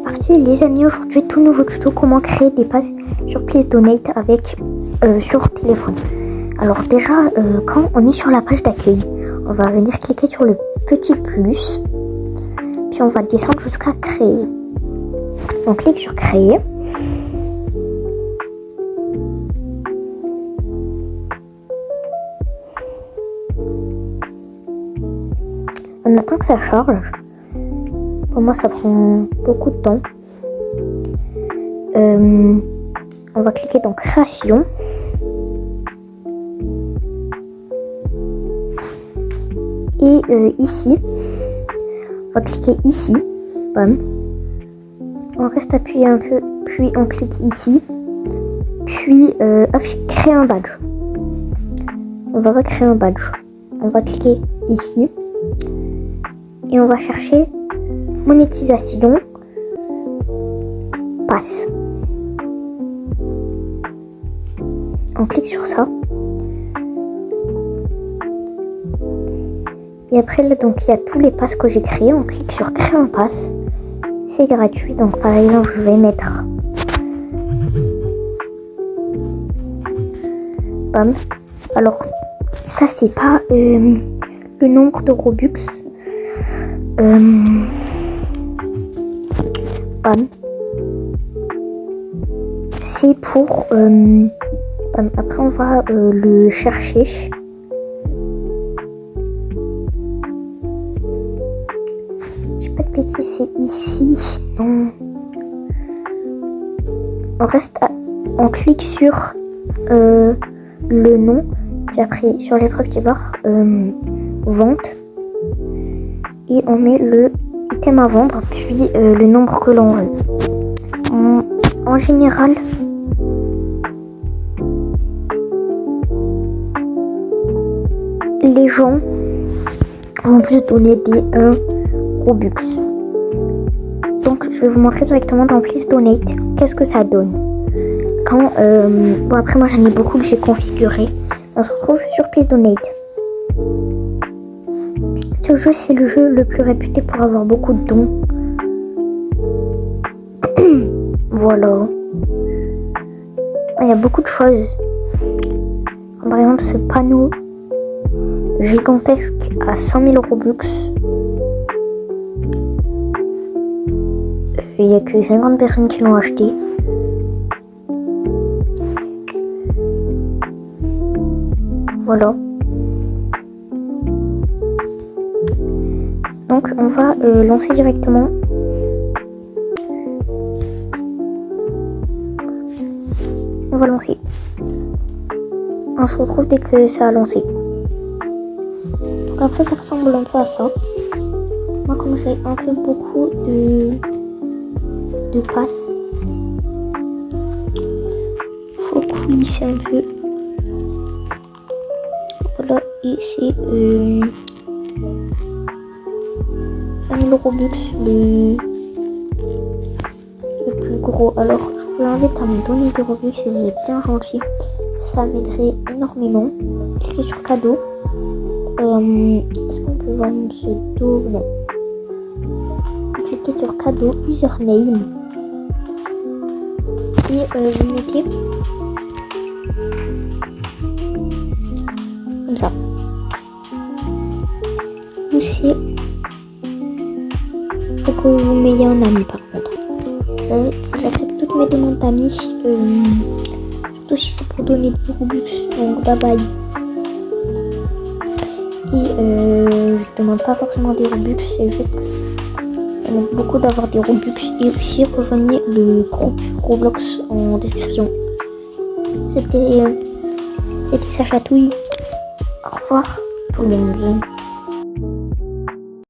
parti les amis, aujourd'hui tout nouveau tuto comment créer des pages sur Please Donate avec sur téléphone. Alors déjà quand on est sur la page d'accueil, on va venir cliquer sur le petit plus, puis on va descendre jusqu'à créer. On clique sur créer. On attend que ça charge. Pour moi ça prend beaucoup de temps. On va cliquer dans création. Et ici, on va cliquer ici. Bam. On reste appuyé un peu, puis on clique ici. Puis créer un badge. On va créer un badge. On va cliquer ici. Et on va chercher monétisation passe. On clique sur ça. Et après là, donc il y a tous les passes que j'ai créés. On clique sur créer un passe. C'est gratuit. Donc par exemple je vais mettre bam. Alors ça c'est pas le nombre de Robux. Bam. C'est pour bam. Après on va le chercher. J'ai pas de bêtises, c'est ici. Non. On clique sur le nom, puis après sur les trois petits barres vente. Et on met le item à vendre, puis le nombre que l'on veut. En général, les gens vont plus donner des 1 Robux. Donc je vais vous montrer directement dans Please Donate qu'est-ce que ça donne. Quand bon après moi j'en ai beaucoup que j'ai configuré. On se retrouve sur Please Donate. Ce jeu, c'est le jeu le plus réputé pour avoir beaucoup de dons. Voilà. Il y a beaucoup de choses. Comme par exemple ce panneau gigantesque à 100 000 Robux. Il n'y a que 50 personnes qui l'ont acheté. Voilà. Donc on va lancer directement. On va lancer. On se retrouve dès que ça a lancé. Donc après ça ressemble un peu à ça. Moi comme j'ai un peu beaucoup de passes, faut coulisser un peu. Voilà, et c'est 20 000 Robux le plus gros. Alors je vous invite à me donner des Robux si vous êtes bien gentil, ça m'aiderait énormément. Cliquez sur cadeau. Est-ce qu'on peut voir mon pseudo? Non. Cliquez sur cadeau, username, et vous mettez comme ça. Poussez. Faut que vous m'ayez un ami par contre. J'accepte toutes mes demandes d'amis, surtout si c'est pour donner des Robux. Donc bye bye. Et je demande pas forcément des Robux, c'est juste que ça m'aide beaucoup d'avoir des Robux. Et aussi rejoignez le groupe Roblox en description. C'était ça chatouille. Au revoir tout le monde.